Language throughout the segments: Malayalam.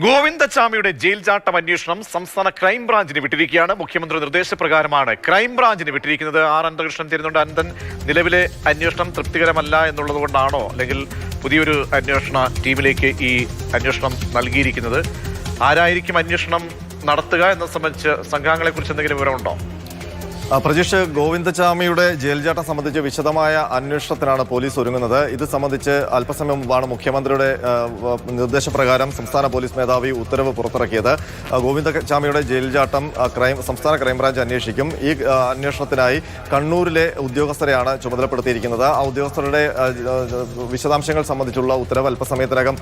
ഗോവിന്ദച്ചാമിയുടെ ജയിൽ ചാട്ടം അന്വേഷണം സംസ്ഥാന ക്രൈംബ്രാഞ്ചിന് വിട്ടിരിക്കുകയാണ്. മുഖ്യമന്ത്രി നിർദ്ദേശപ്രകാരമാണ് ക്രൈംബ്രാഞ്ചിന് വിട്ടിരിക്കുന്നത്. അനന്തകൃഷ്ണൻ തരുന്നുണ്ട്. അനന്തൻ, നിലവിലെ അന്വേഷണം തൃപ്തികരമല്ല എന്നുള്ളത് കൊണ്ടാണോ അല്ലെങ്കിൽ പുതിയൊരു അന്വേഷണ ടീമിലേക്ക് ഈ അന്വേഷണം നൽകിയിരിക്കുന്നത്? ആരായിരിക്കും അന്വേഷണം നടത്തുക എന്ന സംബന്ധിച്ച് സംഘാംഗങ്ങളെ കുറിച്ച് എന്തെങ്കിലും വിവരമുണ്ടോ? പ്രജീഷ്, ഗോവിന്ദച്ചാമിയുടെ ജയിൽ ചാട്ടം സംബന്ധിച്ച് വിശദമായ അന്വേഷണത്തിനാണ് പോലീസ് ഒരുങ്ങുന്നത്. ഇത് സംബന്ധിച്ച് അല്പസമയം മുമ്പാണ് മുഖ്യമന്ത്രിയുടെ നിർദ്ദേശപ്രകാരം സംസ്ഥാന പോലീസ് മേധാവി ഉത്തരവ് പുറത്തിറക്കിയത്. ഗോവിന്ദച്ചാമിയുടെ ജയിൽ ചാട്ടം സംസ്ഥാന ക്രൈംബ്രാഞ്ച് അന്വേഷിക്കും. ഈ അന്വേഷണത്തിനായി കണ്ണൂരിലെ ഉദ്യോഗസ്ഥരെയാണ് ചുമതലപ്പെടുത്തിയിരിക്കുന്നത്. ആ ഉദ്യോഗസ്ഥരുടെ വിശദാംശങ്ങൾ സംബന്ധിച്ചുള്ള ഉത്തരവ് അല്പസമയത്തിനകം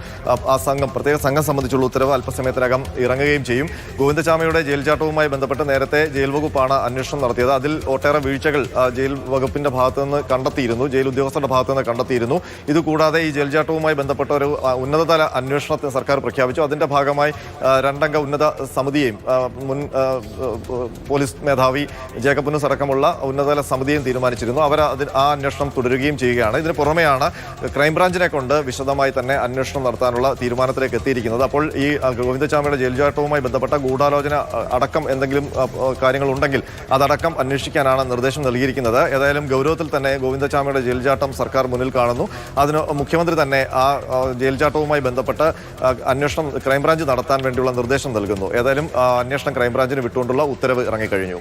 പ്രത്യേക സംഘം സംബന്ധിച്ചുള്ള ഉത്തരവ് അല്പസമയത്തിനകം ഇറങ്ങുകയും ചെയ്യും. ഗോവിന്ദച്ചാമിയുടെ ജയിൽ ചാട്ടവുമായി ബന്ധപ്പെട്ട് നേരത്തെ ജയിൽ വകുപ്പാണ് അന്വേഷണം നടത്തിയത്. അതിൽ ഒട്ടേറെ വീഴ്ചകൾ ജയിൽ വകുപ്പിന്റെ ഭാഗത്തു നിന്ന് കണ്ടെത്തിയിരുന്നു, ജയിൽ ഉദ്യോഗസ്ഥരുടെ ഭാഗത്തു നിന്ന് കണ്ടെത്തിയിരുന്നു. ഇതുകൂടാതെ ഈ ജയിൽ ചാട്ടവുമായി ബന്ധപ്പെട്ട ഒരു ഉന്നതതല അന്വേഷണത്തിന് സർക്കാർ പ്രഖ്യാപിച്ചു. അതിന്റെ ഭാഗമായി രണ്ടംഗ ഉന്നത സമിതിയെയും മുൻ പോലീസ് മേധാവി ജേക്കബ് അടക്കമുള്ള ഉന്നതതല സമിതിയും തീരുമാനിച്ചിരുന്നു. അവർ ആ അന്വേഷണം തുടരുകയും ചെയ്യുകയാണ്. ഇതിന് പുറമെയാണ് ക്രൈംബ്രാഞ്ചിനെ കൊണ്ട് വിശദമായി തന്നെ അന്വേഷണം നടത്താനുള്ള തീരുമാനത്തിലേക്ക് എത്തിയിരിക്കുന്നത്. അപ്പോൾ ഈ ഗോവിന്ദച്ചാമിയുടെ ജയിൽ ചാട്ടവുമായി ബന്ധപ്പെട്ട ഗൂഢാലോചന അടക്കം എന്തെങ്കിലും കാര്യങ്ങളുണ്ടെങ്കിൽ അതടക്കം അന്വേഷിക്കാനാണ് നിർദ്ദേശം നൽകിയിരിക്കുന്നത്. ഏതായാലും ഗൗരവത്തിൽ തന്നെ ഗോവിന്ദച്ചാമിയുടെ ജയിൽ ചാട്ടം സർക്കാർ മുന്നിൽ കാണുന്നു. അതിന് മുഖ്യമന്ത്രി തന്നെ ആ ജയിൽ ചാട്ടവുമായി ബന്ധപ്പെട്ട് അന്വേഷണം ക്രൈംബ്രാഞ്ച് നടത്താൻ വേണ്ടിയുള്ള നിർദ്ദേശം നൽകുന്നു. ഏതായാലും അന്വേഷണം ക്രൈംബ്രാഞ്ചിന് വിട്ടുകൊണ്ടുള്ള ഉത്തരവ് ഇറങ്ങിക്കഴിഞ്ഞു.